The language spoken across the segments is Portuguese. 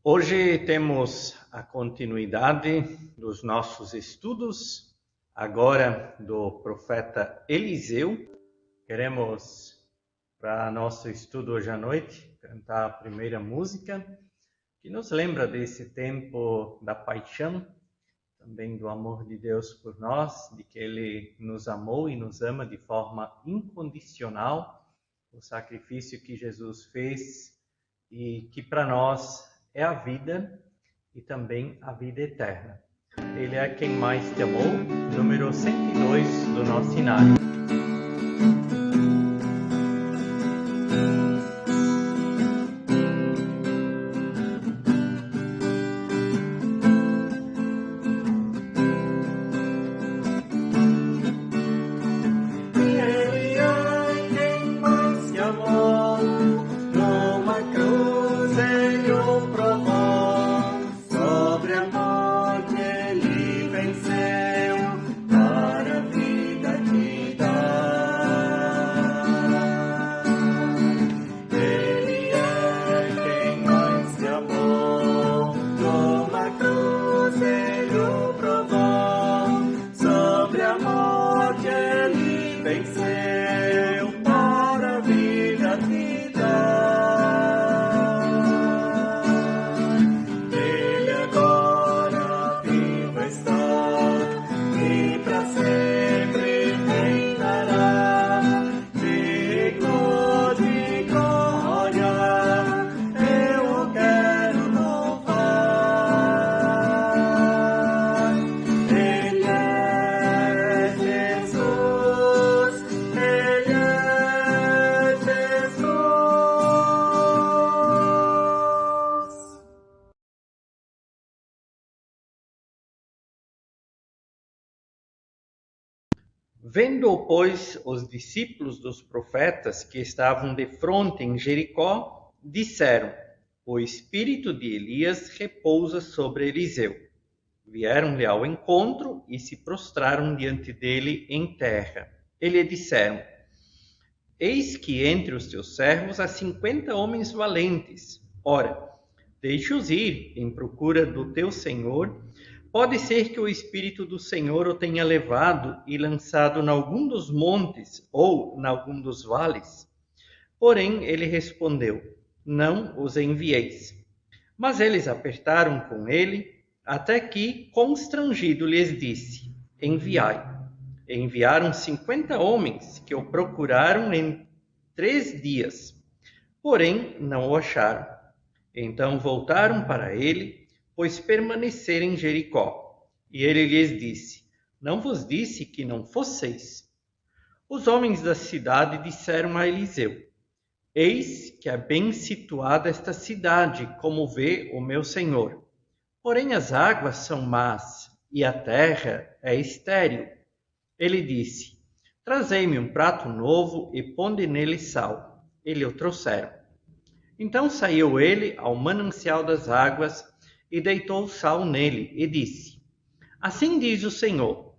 Hoje temos a continuidade dos nossos estudos, agora do profeta Eliseu. Queremos, para nosso estudo hoje à noite, cantar a primeira música, que nos lembra desse tempo da paixão, também do amor de Deus por nós, de que Ele nos amou e nos ama de forma incondicional, o sacrifício que Jesus fez e que para nós é a vida e também a vida eterna. Ele é quem mais te amou, número 102 do nosso cenário. Vendo, pois, os discípulos dos profetas que estavam defronte em Jericó, disseram: O espírito de Elias repousa sobre Eliseu. Vieram-lhe ao encontro e se prostraram diante dele em terra. E lhe disseram: Eis que entre os teus servos há 50 homens valentes. Ora, deixa-os ir em procura do teu senhor. Pode ser que o Espírito do Senhor o tenha levado e lançado em algum dos montes ou em algum dos vales. Porém, ele respondeu: Não os envieis. Mas eles apertaram com ele, até que, constrangido, lhes disse: Enviai. Enviaram 50 homens que o procuraram em 3 dias, porém não o acharam. Então voltaram para ele, pois permaneceram em Jericó. E ele lhes disse: Não vos disse que não fosseis? Os homens da cidade disseram a Eliseu: Eis que é bem situada esta cidade, como vê o meu senhor. Porém as águas são más, e a terra é estéril. Ele disse: Trazei-me um prato novo e ponde nele sal. E lhe o trouxeram. Então saiu ele ao manancial das águas e deitou o sal nele e disse: Assim diz o Senhor: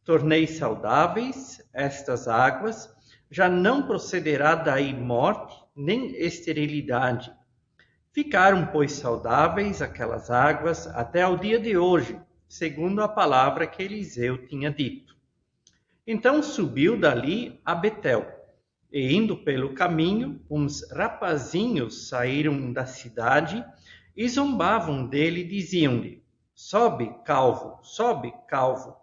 Tornei saudáveis estas águas, já não procederá daí morte nem esterilidade. Ficaram, pois, saudáveis aquelas águas até ao dia de hoje, segundo a palavra que Eliseu tinha dito. Então subiu dali a Betel, e indo pelo caminho, uns rapazinhos saíram da cidade e zombavam dele, diziam-lhe: Sobe, calvo, sobe, calvo.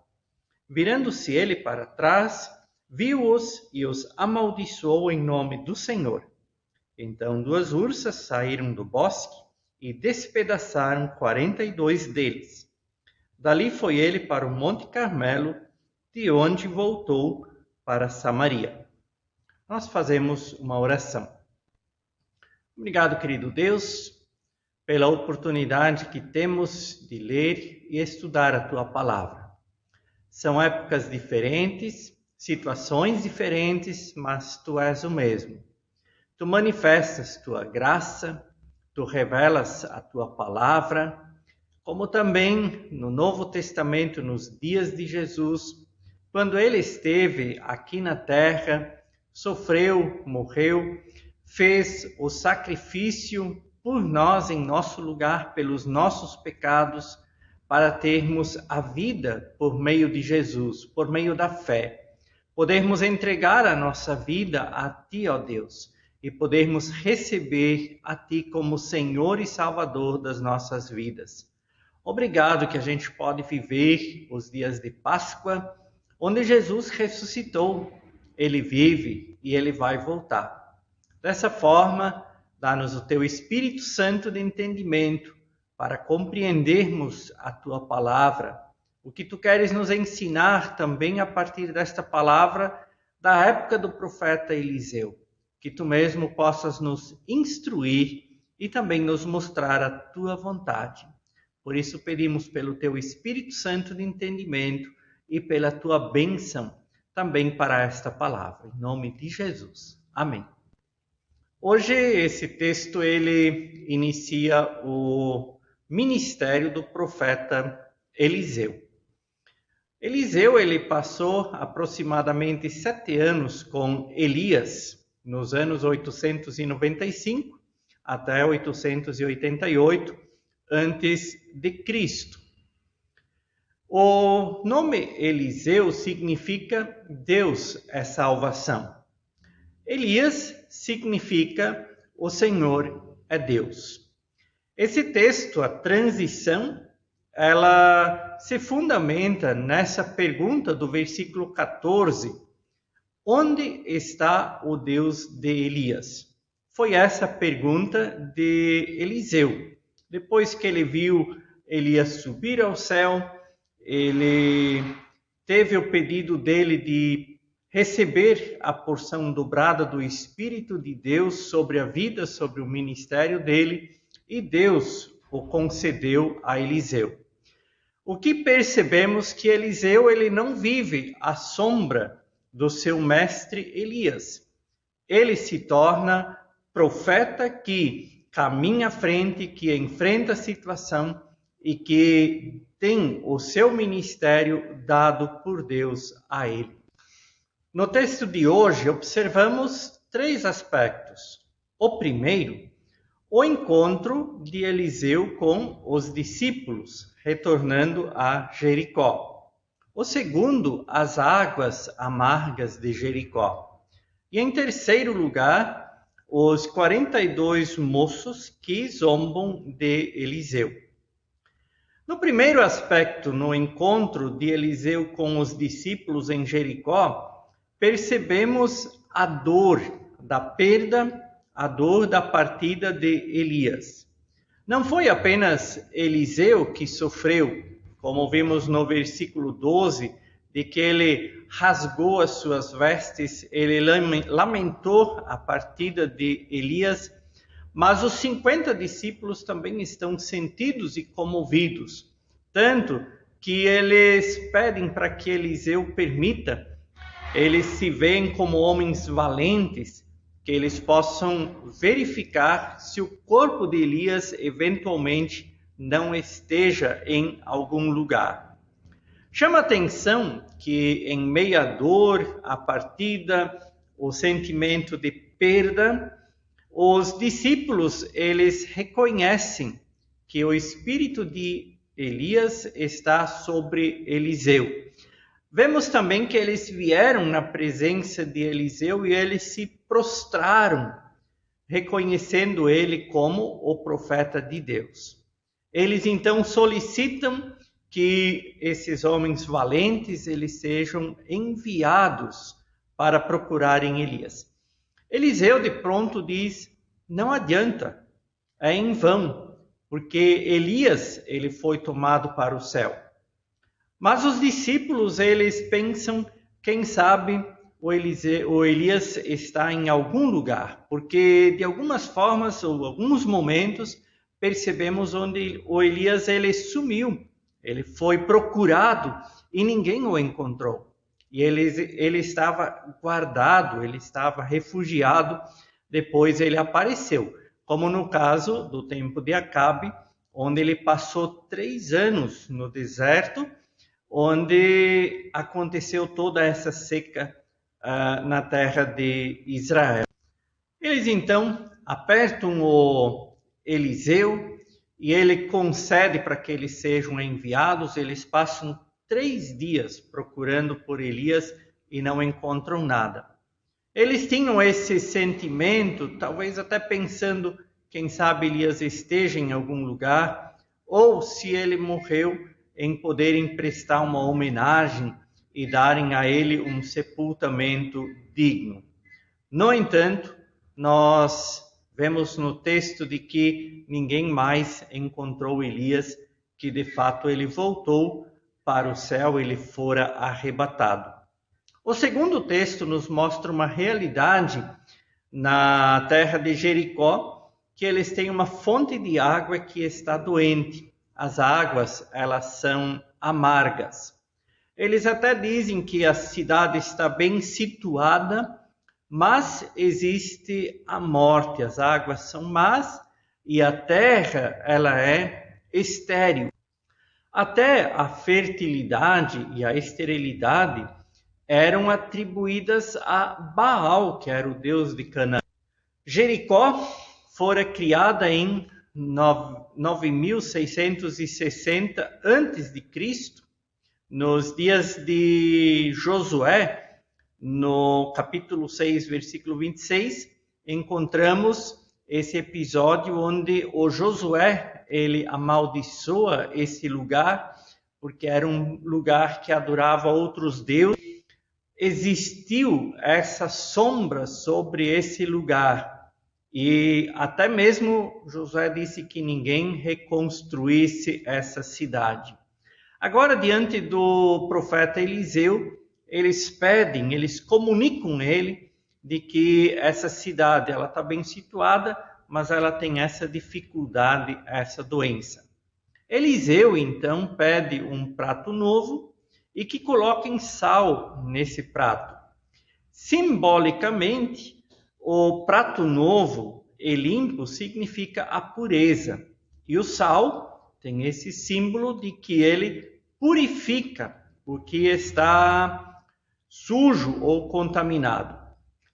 Virando-se ele para trás, viu-os e os amaldiçoou em nome do Senhor. Então 2 ursas saíram do bosque e despedaçaram 42 deles. Dali foi ele para o Monte Carmelo, de onde voltou para Samaria. Nós fazemos uma oração. Obrigado, querido Deus, pela oportunidade que temos de ler e estudar a Tua Palavra. São épocas diferentes, situações diferentes, mas Tu és o mesmo. Tu manifestas Tua graça, Tu revelas a Tua Palavra, como também no Novo Testamento, nos dias de Jesus, quando Ele esteve aqui na terra, sofreu, morreu, fez o sacrifício por nós em nosso lugar, pelos nossos pecados, para termos a vida por meio de Jesus, por meio da fé. Podermos entregar a nossa vida a Ti, ó Deus, e podermos receber a Ti como Senhor e Salvador das nossas vidas. Obrigado que a gente pode viver os dias de Páscoa, onde Jesus ressuscitou. Ele vive e Ele vai voltar. Dessa forma, dá-nos o Teu Espírito Santo de entendimento para compreendermos a Tua palavra, o que Tu queres nos ensinar também a partir desta palavra da época do profeta Eliseu. Que Tu mesmo possas nos instruir e também nos mostrar a Tua vontade. Por isso pedimos pelo Teu Espírito Santo de entendimento e pela Tua bênção também para esta palavra. Em nome de Jesus. Amém. Hoje esse texto ele inicia o ministério do profeta Eliseu. Eliseu ele passou aproximadamente 7 anos com Elias, nos anos 895 até 888 antes de Cristo. O nome Eliseu significa Deus é salvação. Elias significa o Senhor é Deus. Esse texto, a transição, ela se fundamenta nessa pergunta do versículo 14. Onde está o Deus de Elias? Foi essa pergunta de Eliseu. Depois que ele viu Elias subir ao céu, ele teve o pedido dele de receber a porção dobrada do Espírito de Deus sobre a vida, sobre o ministério dele, e Deus o concedeu a Eliseu. O que percebemos que Eliseu ele não vive à sombra do seu mestre Elias. Ele se torna profeta que caminha à frente, que enfrenta a situação e que tem o seu ministério dado por Deus a ele. No texto de hoje, observamos 3 aspectos. O primeiro, o encontro de Eliseu com os discípulos, retornando a Jericó. O segundo, as águas amargas de Jericó. E em terceiro lugar, os 42 moços que zombam de Eliseu. No primeiro aspecto, no encontro de Eliseu com os discípulos em Jericó, percebemos a dor da perda, a dor da partida de Elias. Não foi apenas Eliseu que sofreu, como vimos no versículo 12, de que ele rasgou as suas vestes, ele lamentou a partida de Elias, mas os 50 discípulos também estão sentidos e comovidos, tanto que eles pedem para que Eliseu permita. Eles se veem como homens valentes, que eles possam verificar se o corpo de Elias eventualmente não esteja em algum lugar. Chama a atenção que em meio à dor, a partida, o sentimento de perda, os discípulos eles reconhecem que o espírito de Elias está sobre Eliseu. Vemos também que eles vieram na presença de Eliseu e eles se prostraram, reconhecendo ele como o profeta de Deus. Eles então solicitam que esses homens valentes eles sejam enviados para procurarem Elias. Eliseu de pronto diz: não adianta, é em vão, porque Elias ele foi tomado para o céu. Mas os discípulos, eles pensam, quem sabe o Elias está em algum lugar, porque de algumas formas ou alguns momentos percebemos onde o Elias ele sumiu, ele foi procurado e ninguém o encontrou. E ele estava guardado, ele estava refugiado, depois ele apareceu, como no caso do tempo de Acabe, onde ele passou 3 anos no deserto, onde aconteceu toda essa seca na terra de Israel. Eles então apertam o Eliseu e ele concede para que eles sejam enviados. Eles passam 3 dias procurando por Elias e não encontram nada. Eles tinham esse sentimento, talvez até pensando, quem sabe Elias esteja em algum lugar, ou se ele morreu, em poderem prestar uma homenagem e darem a ele um sepultamento digno. No entanto, nós vemos no texto de que ninguém mais encontrou Elias, que de fato ele voltou para o céu, ele fora arrebatado. O segundo texto nos mostra uma realidade na terra de Jericó, que eles têm uma fonte de água que está doente. As águas, elas são amargas. Eles até dizem que a cidade está bem situada, mas existe a morte. As águas são más e a terra, ela é estéril. Até a fertilidade e a esterilidade eram atribuídas a Baal, que era o deus de Canaã. Jericó fora criada em 9660 a.C., nos dias de Josué, no capítulo 6, versículo 26, encontramos esse episódio onde o Josué, ele amaldiçoa esse lugar, porque era um lugar que adorava outros deuses. Existiu essa sombra sobre esse lugar. E até mesmo Josué disse que ninguém reconstruísse essa cidade. Agora, diante do profeta Eliseu, eles pedem, eles comunicam ele de que essa cidade ela está bem situada, mas ela tem essa dificuldade, essa doença. Eliseu, então, pede um prato novo e que coloquem sal nesse prato. Simbolicamente, o prato novo e limpo significa a pureza. E o sal tem esse símbolo de que ele purifica o que está sujo ou contaminado.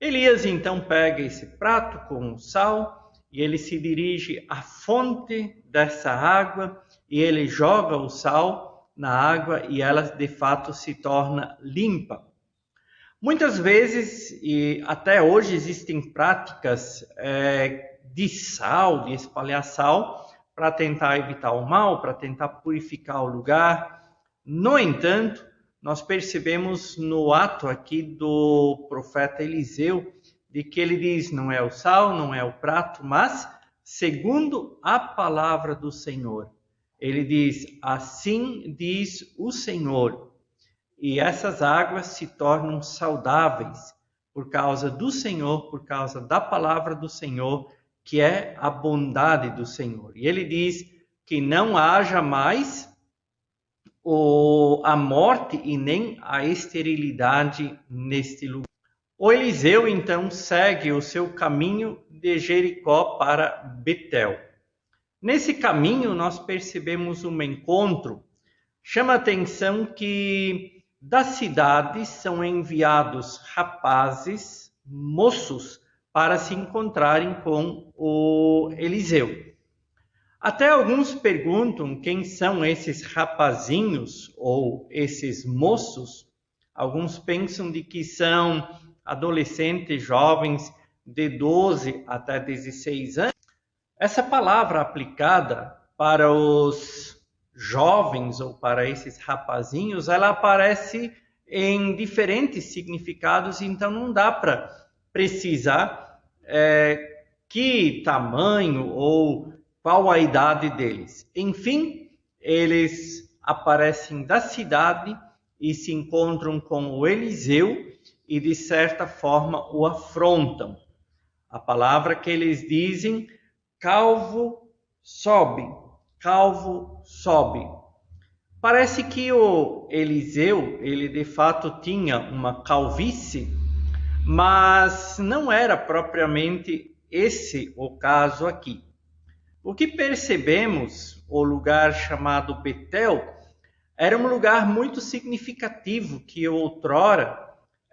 Elias então pega esse prato com o sal e ele se dirige à fonte dessa água e ele joga o sal na água e ela de fato se torna limpa. Muitas vezes, e até hoje existem práticas de sal, de espalhar sal, para tentar evitar o mal, para tentar purificar o lugar. No entanto, nós percebemos no ato aqui do profeta Eliseu, de que ele diz, não é o sal, não é o prato, mas segundo a palavra do Senhor. Ele diz, assim diz o Senhor. E essas águas se tornam saudáveis por causa do Senhor, por causa da palavra do Senhor, que é a bondade do Senhor. E ele diz que não haja mais a morte e nem a esterilidade neste lugar. O Eliseu, então, segue o seu caminho de Jericó para Betel. Nesse caminho, nós percebemos um encontro. Chama a atenção que da cidade são enviados rapazes, moços, para se encontrarem com o Eliseu. Até alguns perguntam quem são esses rapazinhos ou esses moços. Alguns pensam de que são adolescentes, jovens de 12 até 16 anos. Essa palavra aplicada para os jovens ou para esses rapazinhos, ela aparece em diferentes significados, então não dá para precisar que tamanho ou qual a idade deles. Enfim, eles aparecem da cidade e se encontram com o Eliseu e de certa forma o afrontam. A palavra que eles dizem, calvo sobe. Calvo sobe. Parece que o Eliseu, ele de fato tinha uma calvície, mas não era propriamente esse o caso aqui. O que percebemos, o lugar chamado Betel, era um lugar muito significativo, que outrora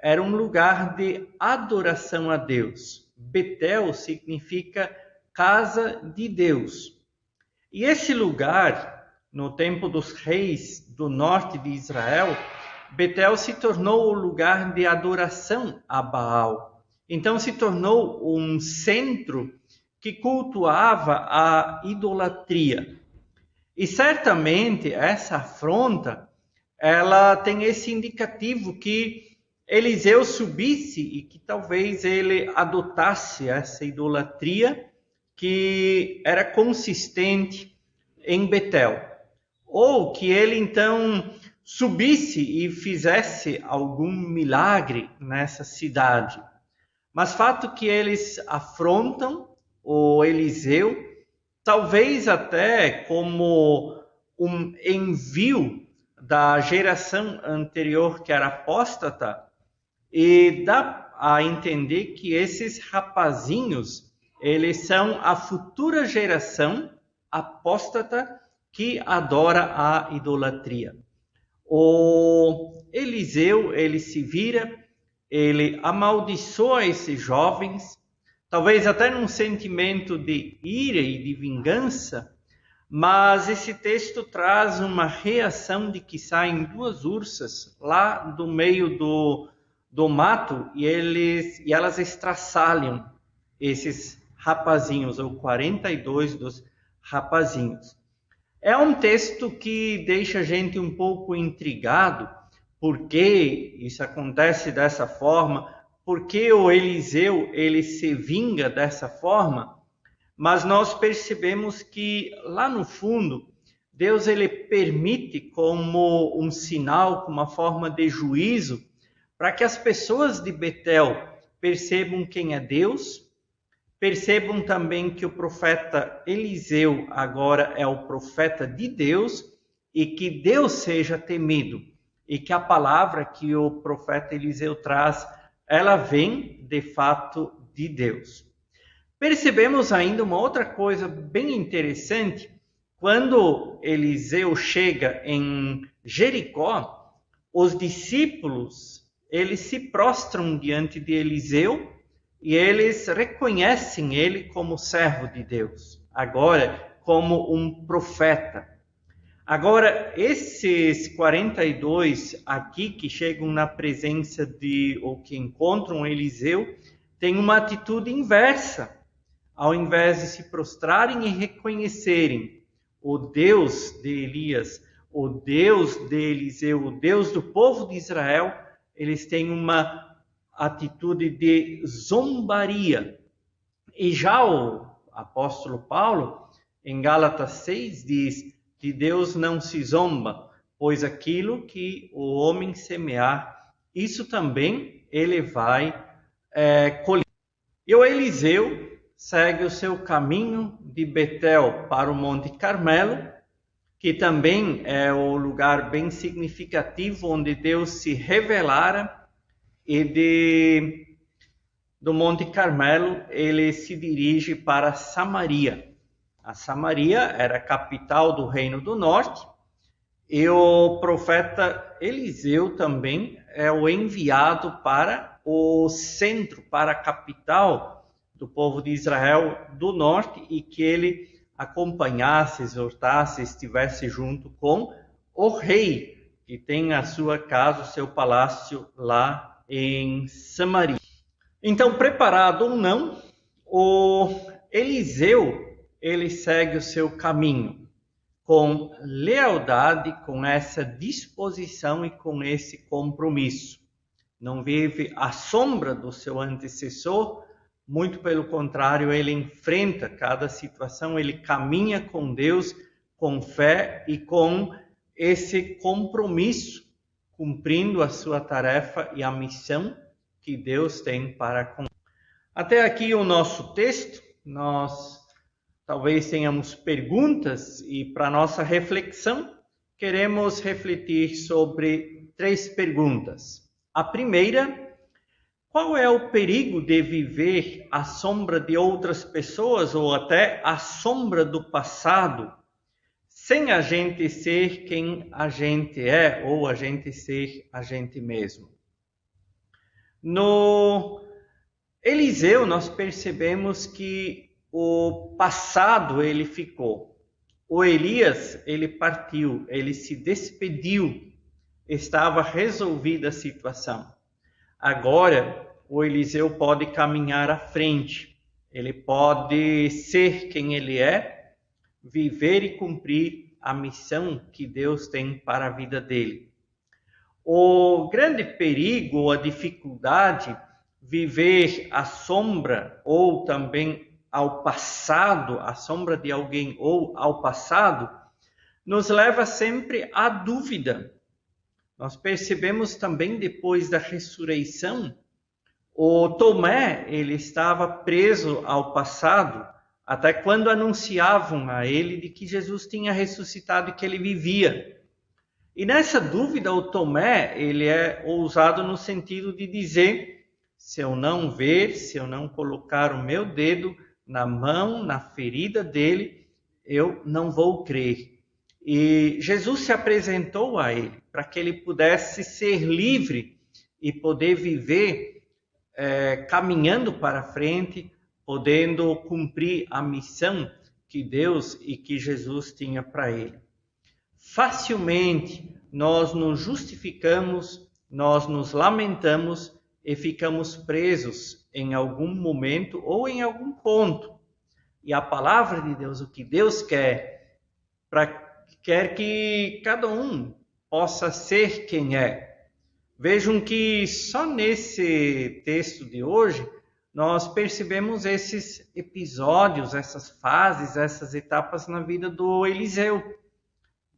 era um lugar de adoração a Deus. Betel significa casa de Deus. E esse lugar, no tempo dos reis do norte de Israel, Betel se tornou o lugar de adoração a Baal. Então se tornou um centro que cultuava a idolatria. E certamente essa afronta, ela tem esse indicativo que Eliseu subisse e que talvez ele adotasse essa idolatria que era consistente em Betel. Ou que ele então subisse e fizesse algum milagre nessa cidade. Mas fato que eles afrontam o Eliseu, talvez até como um envio da geração anterior que era apóstata, e dá a entender que esses rapazinhos, eles são a futura geração apóstata que adora a idolatria. O Eliseu, ele se vira, ele amaldiçoa esses jovens, talvez até num sentimento de ira e de vingança, mas esse texto traz uma reação de que saem duas ursas lá do meio do mato e elas estraçalham esses rapazinhos, ou 42 dos rapazinhos. É um texto que deixa a gente um pouco intrigado, por que isso acontece dessa forma, por que o Eliseu ele se vinga dessa forma, mas nós percebemos que lá no fundo, Deus ele permite como um sinal, como uma forma de juízo, para que as pessoas de Betel percebam quem é Deus, percebam também que o profeta Eliseu agora é o profeta de Deus e que Deus seja temido e que a palavra que o profeta Eliseu traz, ela vem de fato de Deus. Percebemos ainda uma outra coisa bem interessante. Quando Eliseu chega em Jericó, os discípulos, eles se prostram diante de Eliseu e eles reconhecem ele como servo de Deus, agora como um profeta. Agora, esses 42 aqui que chegam na presença ou que encontram Eliseu, têm uma atitude inversa. Ao invés de se prostrarem e reconhecerem o Deus de Elias, o Deus de Eliseu, o Deus do povo de Israel, eles têm uma atitude de zombaria. E já o apóstolo Paulo, em Gálatas 6, diz que Deus não se zomba, pois aquilo que o homem semear, isso também ele vai colher. E o Eliseu segue o seu caminho de Betel para o Monte Carmelo, que também é o lugar bem significativo onde Deus se revelara, e do Monte Carmelo ele se dirige para Samaria. A Samaria era a capital do Reino do Norte, e o profeta Eliseu também é o enviado para o centro, para a capital do povo de Israel do Norte, e que ele acompanhasse, exortasse, estivesse junto com o rei, que tem a sua casa, o seu palácio lá em Samaria. Então, preparado ou não, o Eliseu, ele segue o seu caminho com lealdade, com essa disposição e com esse compromisso. Não vive à sombra do seu antecessor, muito pelo contrário, ele enfrenta cada situação, ele caminha com Deus, com fé e com esse compromisso, cumprindo a sua tarefa e a missão que Deus tem para com. Até aqui o nosso texto. Nós talvez tenhamos perguntas e para nossa reflexão queremos refletir sobre 3 perguntas. A primeira: qual é o perigo de viver à sombra de outras pessoas ou até à sombra do passado, sem a gente ser quem a gente é ou a gente ser a gente mesmo? No Eliseu, nós percebemos que o passado ele ficou. O Elias, ele partiu, ele se despediu, estava resolvida a situação. Agora, o Eliseu pode caminhar à frente, ele pode ser quem ele é, viver e cumprir a missão que Deus tem para a vida dele. O grande perigo ou a dificuldade, viver à sombra ou também ao passado, à sombra de alguém ou ao passado, nos leva sempre à dúvida. Nós percebemos também depois da ressurreição, o Tomé, ele estava preso ao passado, até quando anunciavam a ele de que Jesus tinha ressuscitado e que ele vivia. E nessa dúvida, o Tomé, ele é ousado no sentido de dizer, se eu não ver, se eu não colocar o meu dedo na mão, na ferida dele, eu não vou crer. E Jesus se apresentou a ele para que ele pudesse ser livre e poder viver caminhando para frente, podendo cumprir a missão que Deus e que Jesus tinha para ele. Facilmente nós nos justificamos, nós nos lamentamos e ficamos presos em algum momento ou em algum ponto. E a palavra de Deus, o que Deus quer que cada um possa ser quem é. Vejam que só nesse texto de hoje nós percebemos esses episódios, essas fases, essas etapas na vida do Eliseu,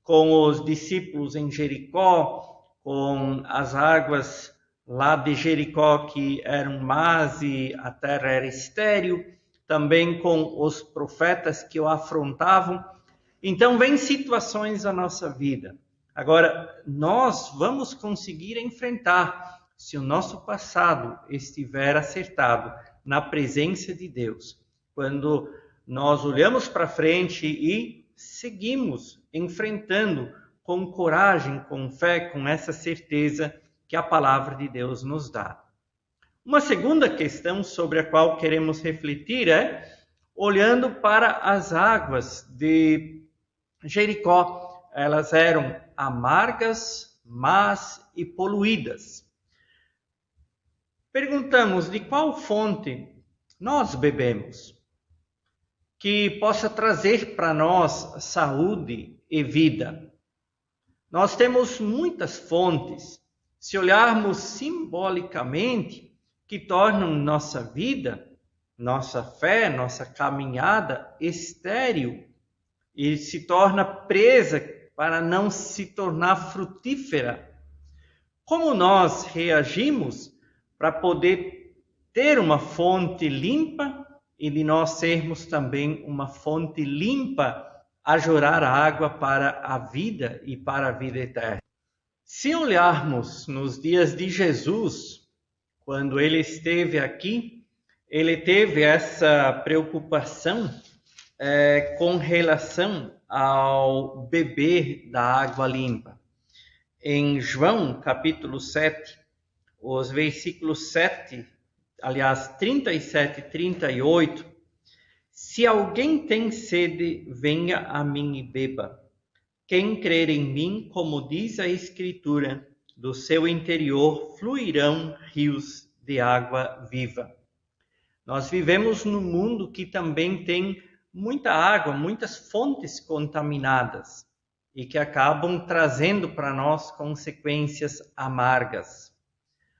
com os discípulos em Jericó, com as águas lá de Jericó que eram más e a terra era estéril, também com os profetas que o afrontavam. Então, vem situações da nossa vida. Agora, nós vamos conseguir enfrentar se o nosso passado estiver acertado na presença de Deus. Quando nós olhamos para frente e seguimos enfrentando com coragem, com fé, com essa certeza que a palavra de Deus nos dá. Uma segunda questão sobre a qual queremos refletir é olhando para as águas de Jericó. Elas eram amargas, más e poluídas. Perguntamos de qual fonte nós bebemos, que possa trazer para nós saúde e vida. Nós temos muitas fontes, se olharmos simbolicamente, que tornam nossa vida, nossa fé, nossa caminhada estéril e se torna presa para não se tornar frutífera. Como nós reagimos para poder ter uma fonte limpa e de nós sermos também uma fonte limpa a jorrar água para a vida e para a vida eterna? Se olharmos nos dias de Jesus, quando ele esteve aqui, ele teve essa preocupação com relação ao beber da água limpa. Em João, capítulo 7, os versículos 37 e 38, se alguém tem sede, venha a mim e beba. Quem crer em mim, como diz a Escritura, do seu interior fluirão rios de água viva. Nós vivemos num mundo que também tem muita água, muitas fontes contaminadas e que acabam trazendo para nós consequências amargas.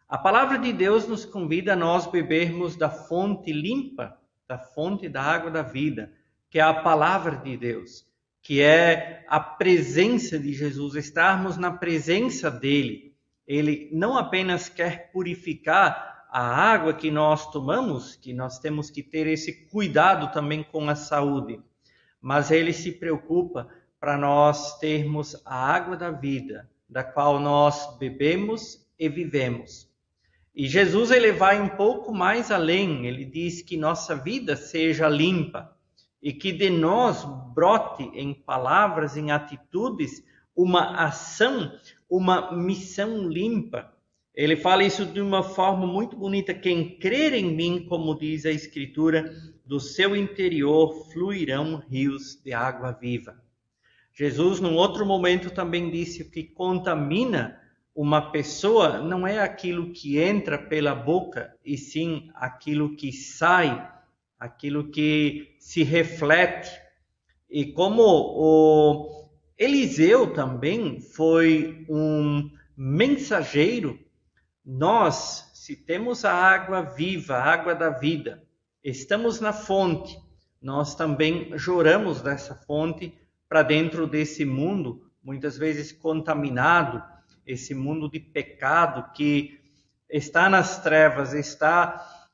A palavra de Deus nos convida a nós bebermos da fonte limpa, da fonte da água da vida, que é a palavra de Deus, que é a presença de Jesus, estarmos na presença dele. Ele não apenas quer purificar a água que nós tomamos, que nós temos que ter esse cuidado também com a saúde, mas ele se preocupa para nós termos a água da vida, da qual nós bebemos e vivemos. E Jesus ele vai um pouco mais além, ele diz que nossa vida seja limpa e que de nós brote em palavras, em atitudes, uma ação, uma missão limpa. Ele fala isso de uma forma muito bonita. Quem crer em mim, como diz a Escritura, do seu interior fluirão rios de água viva. Jesus, num outro momento, também disse que contamina uma pessoa não é aquilo que entra pela boca, e sim aquilo que sai, aquilo que se reflete. E como o Eliseu também foi um mensageiro, nós, se temos a água viva, a água da vida, estamos na fonte, nós também joramos dessa fonte para dentro desse mundo, muitas vezes contaminado, esse mundo de pecado que está nas trevas, está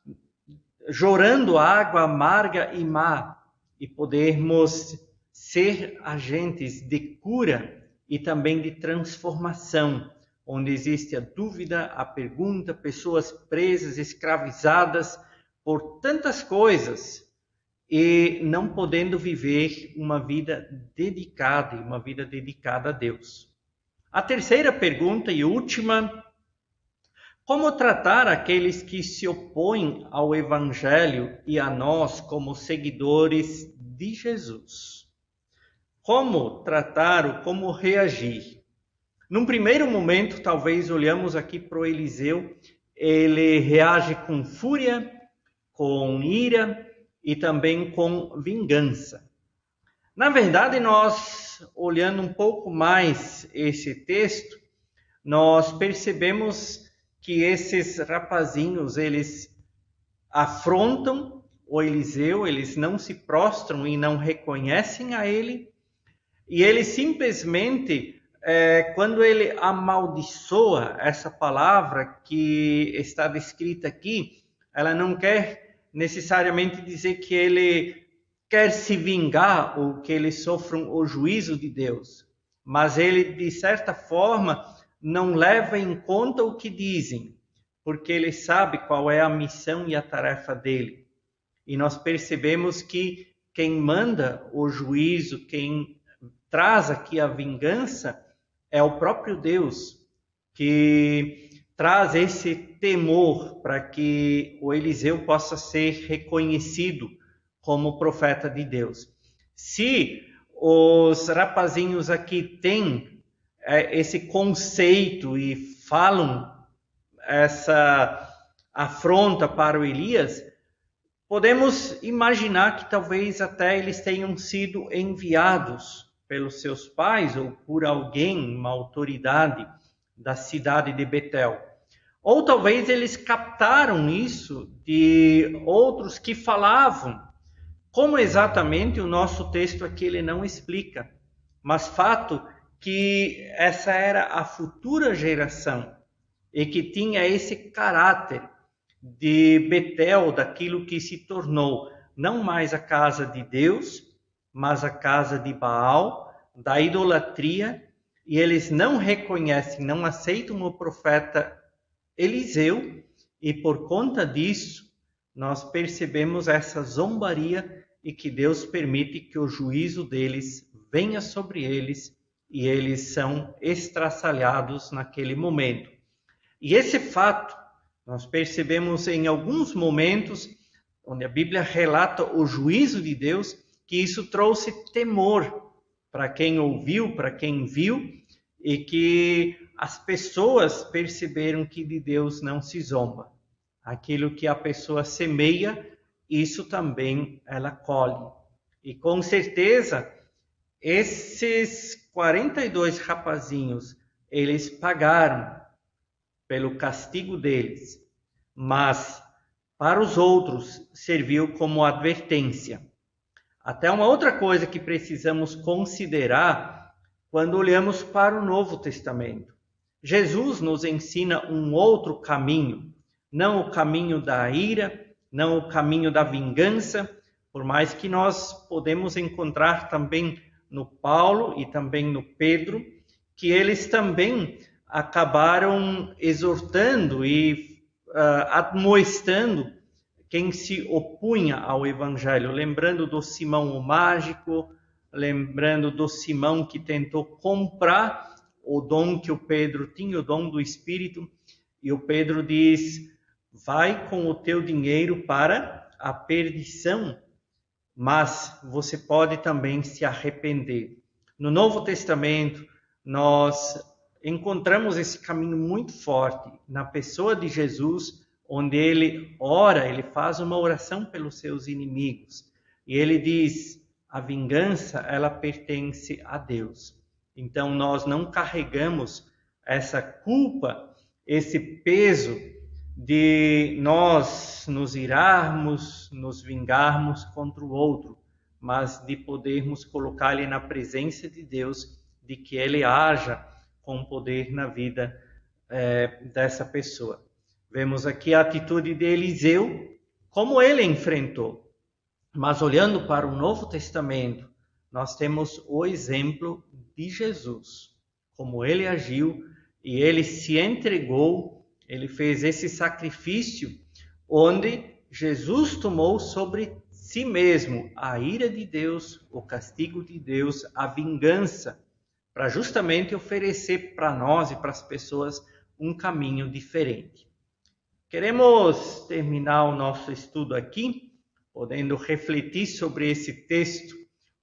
jorando água amarga e má, e podermos ser agentes de cura e também de transformação, onde existe a dúvida, a pergunta, pessoas presas, escravizadas por tantas coisas e não podendo viver uma vida dedicada a Deus. A terceira pergunta e última: como tratar aqueles que se opõem ao Evangelho e a nós como seguidores de Jesus? Como tratar ou como reagir? Num primeiro momento, talvez olhamos aqui para o Eliseu, ele reage com fúria, com ira e também com vingança. Na verdade, nós, olhando um pouco mais esse texto, nós percebemos que esses rapazinhos, eles afrontam o Eliseu, eles não se prostram e não reconhecem a ele, e eles simplesmente, quando ele amaldiçoa, essa palavra que está descrita aqui, ela não quer necessariamente dizer que ele quer se vingar ou que eles sofram o juízo de Deus, mas ele, de certa forma, não leva em conta o que dizem, porque ele sabe qual é a missão e a tarefa dele. E nós percebemos que quem manda o juízo, quem traz aqui a vingança, é o próprio Deus, que traz esse temor para que o Eliseu possa ser reconhecido como profeta de Deus. Se os rapazinhos aqui têm esse conceito e falam essa afronta para o Elias, podemos imaginar que talvez até eles tenham sido enviados pelos seus pais ou por alguém, uma autoridade da cidade de Betel. Ou talvez eles captaram isso de outros que falavam. Como exatamente o nosso texto aqui ele não explica, mas fato que essa era a futura geração e que tinha esse caráter de Betel, daquilo que se tornou não mais a casa de Deus, mas a casa de Baal, da idolatria, e eles não reconhecem, não aceitam o profeta Eliseu, e por conta disso, nós percebemos essa zombaria e que Deus permite que o juízo deles venha sobre eles e eles são estraçalhados naquele momento. E esse fato, nós percebemos em alguns momentos, onde a Bíblia relata o juízo de Deus, que isso trouxe temor para quem ouviu, para quem viu, e que as pessoas perceberam que de Deus não se zomba. Aquilo que a pessoa semeia, isso também ela colhe. E com certeza, esses 42 rapazinhos, eles pagaram pelo castigo deles, mas para os outros serviu como advertência. Até uma outra coisa que precisamos considerar quando olhamos para o Novo Testamento. Jesus nos ensina um outro caminho, não o caminho da ira, não o caminho da vingança, por mais que nós podemos encontrar também no Paulo e também no Pedro, que eles também acabaram exortando e admoestando quem se opunha ao Evangelho, lembrando do Simão o Mágico, lembrando do Simão que tentou comprar o dom que o Pedro tinha, o dom do Espírito, E o Pedro diz: vai com o teu dinheiro para a perdição, mas você pode também se arrepender. No Novo Testamento, nós encontramos esse caminho muito forte na pessoa de Jesus, onde ele ora, ele faz uma oração pelos seus inimigos. E ele diz: a vingança, ela pertence a Deus. Então, nós não carregamos essa culpa, esse peso de nós nos irarmos, nos vingarmos contra o outro, mas de podermos colocar ele na presença de Deus, de que ele haja com poder na vida dessa pessoa. Vemos aqui a atitude de Eliseu, como ele enfrentou. Mas olhando para o Novo Testamento, nós temos o exemplo de Jesus, como ele agiu e ele se entregou, ele fez esse sacrifício, onde Jesus tomou sobre si mesmo a ira de Deus, o castigo de Deus, a vingança, para justamente oferecer para nós e para as pessoas um caminho diferente. Queremos terminar o nosso estudo aqui, podendo refletir sobre esse texto,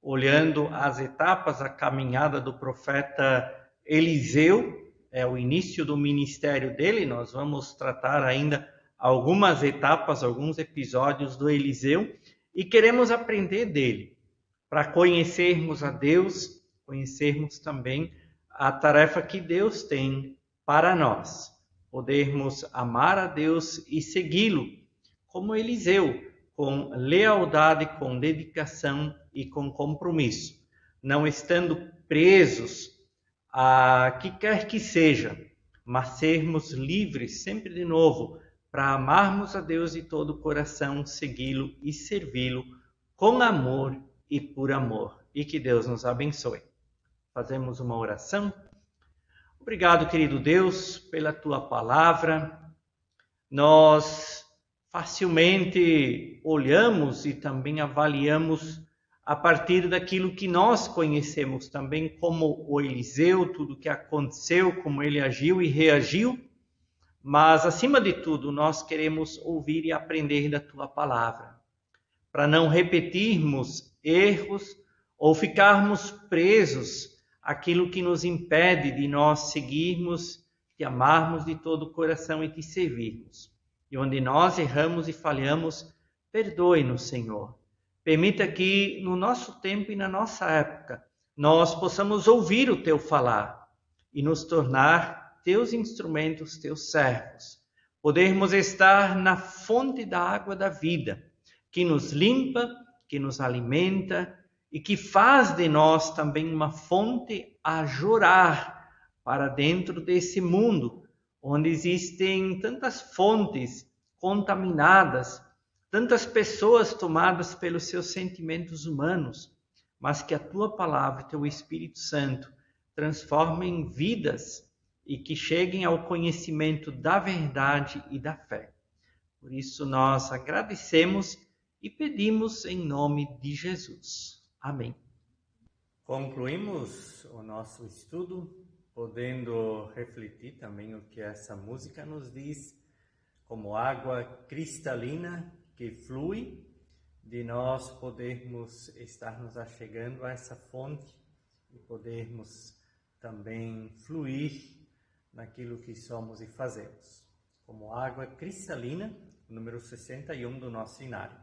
olhando as etapas da caminhada do profeta Eliseu, é o início do ministério dele. Nós vamos tratar ainda algumas etapas, alguns episódios do Eliseu, e queremos aprender dele, para conhecermos a Deus, conhecermos também a tarefa que Deus tem para nós, podermos amar a Deus e segui-lo, como Eliseu, com lealdade, com dedicação e com compromisso, não estando presos a que quer que seja, mas sermos livres sempre de novo para amarmos a Deus de todo o coração, segui-lo e servi-lo com amor e por amor. E que Deus nos abençoe. Fazemos uma oração. Obrigado, querido Deus, pela tua palavra. Nós facilmente olhamos e também avaliamos a partir daquilo que nós conhecemos também, como o Eliseu, tudo o que aconteceu, como ele agiu e reagiu. Mas, acima de tudo, nós queremos ouvir e aprender da tua palavra, para não repetirmos erros ou ficarmos presos àquilo que nos impede de nós seguirmos, te amarmos de todo o coração e te servirmos. E onde nós erramos e falhamos, perdoe-nos, Senhor. Permita que no nosso tempo e na nossa época nós possamos ouvir o teu falar e nos tornar teus instrumentos, teus servos. Podermos estar na fonte da água da vida, que nos limpa, que nos alimenta e que faz de nós também uma fonte a jorrar para dentro desse mundo, onde existem tantas fontes contaminadas, tantas pessoas tomadas pelos seus sentimentos humanos, mas que a tua palavra, teu Espírito Santo, transformem vidas e que cheguem ao conhecimento da verdade e da fé. Por isso nós agradecemos e pedimos em nome de Jesus. Amém. Concluímos o nosso estudo, podendo refletir também o que essa música nos diz, como água cristalina que flui, de nós podermos estar nos achegando a essa fonte e podermos também fluir naquilo que somos e fazemos. Como água cristalina, número 61 do nosso inário.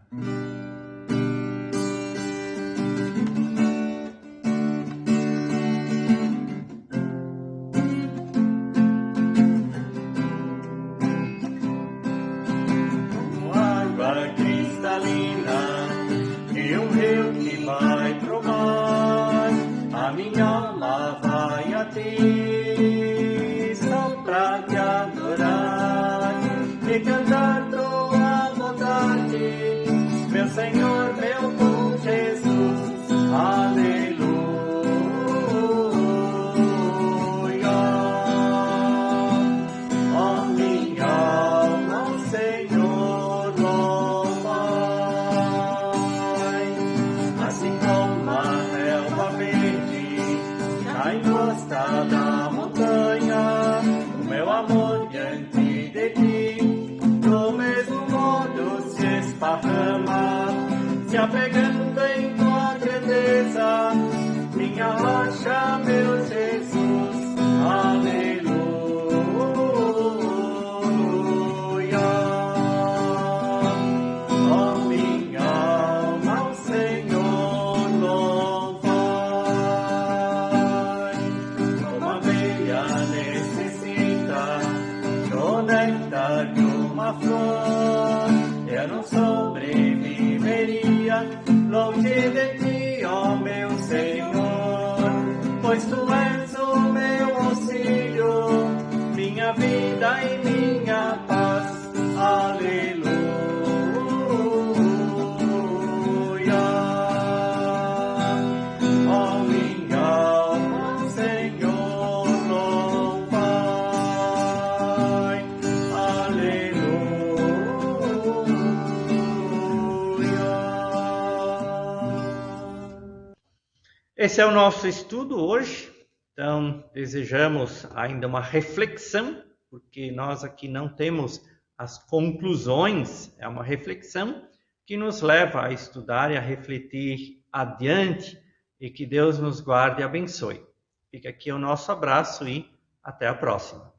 Senhor. apegando em tua grandeza, minha rocha, meu Jesus, aleluia. Ó minha alma, ao Senhor louvai, como a abelha necessita do néctar de uma flor, eu não sobreviveria longe de ti, ó meu Senhor, pois tu és o meu auxílio, minha vida e minha paz, aleluia. Ó minha alma, ao Senhor louvai, aleluia. Esse é o nosso estudo hoje. Então, desejamos ainda uma reflexão, porque nós aqui não temos as conclusões, é uma reflexão que nos leva a estudar e a refletir adiante, e que Deus nos guarde e abençoe. Fica aqui o nosso abraço e até a próxima.